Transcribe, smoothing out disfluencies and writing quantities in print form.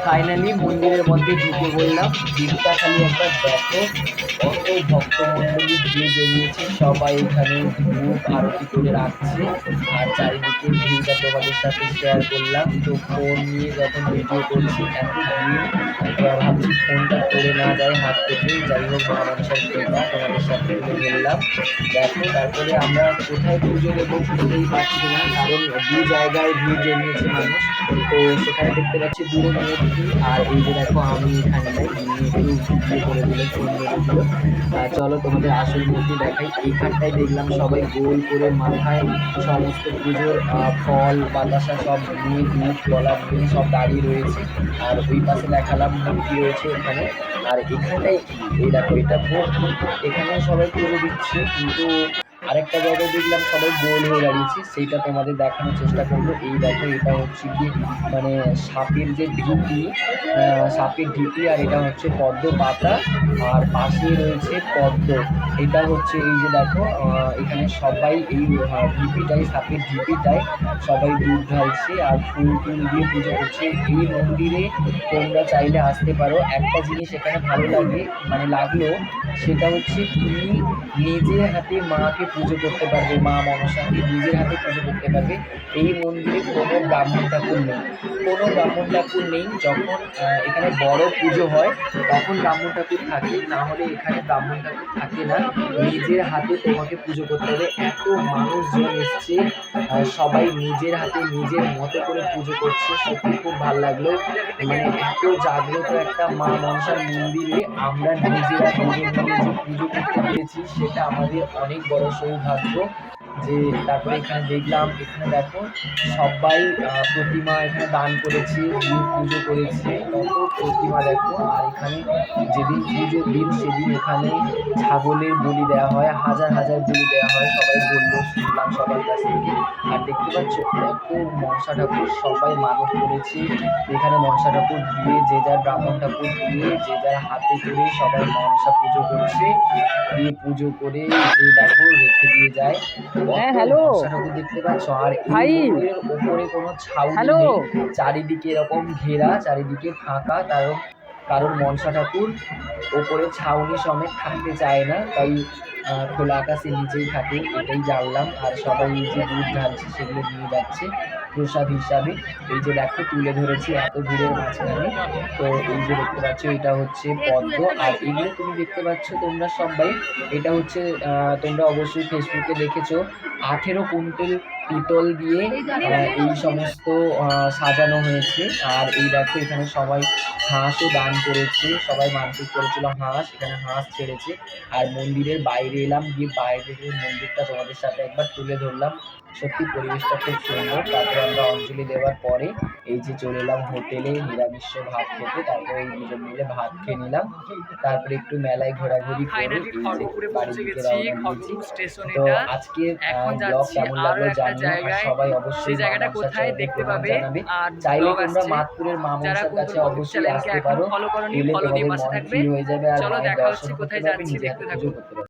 Finally মন্দিরের মধ্যে ঢুকে পড়লাম। ভিড়টা খালি একবার দেখো, কত ভক্তমণ্ডলী ভিড় জমিয়েছে, সবাই এখানে ধূপ আরতি করে রাখছে। আর চারিদিকে ভিড়টা তোমাদের সাথে শেয়ার করলাম। তো ফোন নিয়ে যখন ভিডিও করছি এত ভিড়, ভাবছি ফোনটা পড়ে না যায় হাত থেকে। যাই হোক, মা মনসার কৃপা, তোমাদের সাথে তুলে ধরলাম। দেখো, তারপরে আমরা কোথায় পুজো দেবো বুঝতেই পারছি না, কারণ দু জায়গায় ভিড় জমিয়েছে মানুষ। তো সেখানে দেখতে পাচ্ছি দূরে মূর্তি, আর এই যে দেখো আমি এখানটায় একটু ভিডিও করে দিল, ফোন মেরে দিল। চলো তোমাদের আসল মূর্তি দেখাই। এইখানটায় দেখলাম সবাই গোল করে মাথায় সমস্ত পুজোর ফল বাতাসা সব নিয়ে, দুধ কলা নিয়ে সব দাঁড়িয়ে রয়েছে। আর ওই পাশে দেখালাম মূর্তি রয়েছে ওখানে। আর এখানটায় কি, এই দেখো এটা ভোগ, এখানে সবাই পুজো দিচ্ছে। কিন্তু আরেকটা জায়গায় দেখলাম সবাই গোল হয়ে দাঁড়িয়েছে, সেইটা তোমাদের দেখানোর চেষ্টা করবো। এই দেখো, এটা হচ্ছে কি মানে সাপের যে ঢিপি, সাপের ঢিপি, আর এটা হচ্ছে পদ্ম পাতা, আর পাশে রয়েছে পদ্ম। এটা হচ্ছে এই যে দেখো, এখানে সবাই এই ঢিপিটাই, সাপের ঢিপিটাই সবাই দুধ ঢালছে আর ফুল টুল দিয়ে পুজো করছে। এই মন্দিরে তোমরা চাইলে আসতে পারো। একটা জিনিস এখানে ভালো লাগে, মানে লাগলো, সেটা হচ্ছে তুমি নিজের হাতে মাকে পুজো করতে পারবে, মা মনসাকে নিজের হাতে পুজো করতে পারবে। এই মন্দিরে কোনো ব্রাহ্মণ ঠাকুর নেই, কোনো ব্রাহ্মণ ঠাকুর নেই। যখন এখানে বড় পুজো হয় তখন ব্রাহ্মণ ঠাকুর থাকে, না হলে এখানে ব্রাহ্মণ ঠাকুর থাকে না। নিজের হাতে তোমাকে পুজো করতে হবে। এত মানুষজন এসছে, সবাই নিজের হাতে নিজের মতো করে পুজো করছে। সত্যি খুব ভালো লাগলো, মানে এত জাগ্রত একটা মা মনসার মন্দিরে আমরা নিজেরা দুজন মিলে যে পুজো করতে পেরেছি, সেটা আমাদের অনেক বড় সৌভাগ্য। যে তারপরে এখানে দেখলাম, এখানে দেখো সবাই প্রতিমা এখানে দান করেছে, দিয়ে পুজো করেছে, কত প্রতিমা দেখো। আর এখানে যেদিন পুজোর দিন সেদিন এখানে ছাগলের বলি দেওয়া হয়, হাজার হাজার বলি দেওয়া হয়, সবাই বললো, শুনলাম সবার কাছ থেকে। আর দেখতে পাচ্ছ কত মনসা ঠাকুর সবাই মানত করেছে। এখানে মনসা ঠাকুর দিয়ে, যে যার ব্রাহ্মণ ঠাকুর দিয়ে, যে যার হাতে করে সবাই মনসা পুজো করছে। দিয়ে পুজো করে যে দেখো রেখে দিয়ে যায়। হ্যাঁ, কত হ্যালো মনসা ঠাকুর দেখতে পাচ্ছ। আর এই ভাই। মন্দিরের ওপরে কোনো ছাউনি হ্যালো। নেই, চারিদিকে এরকম ঘেরা, চারিদিকে ফাঁকা। কারণ কারণ মনসা ঠাকুর ওপরে ছাউনি সমেত থাকতে চায় না, তাই খোলা আকাশের নিচেই থাকে, এটাই জানলাম। আর সবাই এই যে দুধ ঢালছে সেগুলো নিয়ে যাচ্ছে প্রসাদ হিসাবে। এই যে দেখো তুলে ধরেছি এত ভিড়ের মাঝখানে। তো এই যে দেখতে পাচ্ছ, এটা হচ্ছে পদ্ম। আর এগুলো তুমি দেখতে পাচ্ছ তোমরা সবাই, এটা হচ্ছে তোমরা অবশ্যই ফেসবুকে দেখেছো, 18 কুইন্টাল পিতল দিয়ে এই সমস্ত সাজানো হয়েছে। আর এই দেখো এখানে সবাই হাঁসও দান করেছে, সবাই মানসিক করেছিল হাঁস, এখানে হাঁস ছেড়েছে। আর মন্দিরের বাইরে এলাম, গিয়ে বাইরের মন্দিরটা তোমাদের সাথে একবার তুলে ধরলাম। সত্যি পরিবেশটা খুব সুন্দর। তারপরে আমরা অঞ্জলি দেওয়ার পরে এই যে চলে এলাম হোটেলে নিরামিষ ভাত খেতে। তারপরে এই দুজন মিলে ভাত খেয়ে নিলাম। তারপরে একটু মেলায় ঘোরাঘুরি করে এই যে বাড়ির দিকে রওনা দিয়েছি। তো আজকের ব্লগ কেমন লাগলো জানিও, আর সবাই অবশ্যই মা মনসার চরণে প্রণাম জানাবে। চাইলে তোমরা মাতপুরের মা মনসার কাছে অবশ্যই আসতে পারো, এলে তোমাদের মন ফ্রি হয়ে যাবে আর মায়ের দর্শন করতে পারবে, নিজে হাতে পুজো করতে পারবে।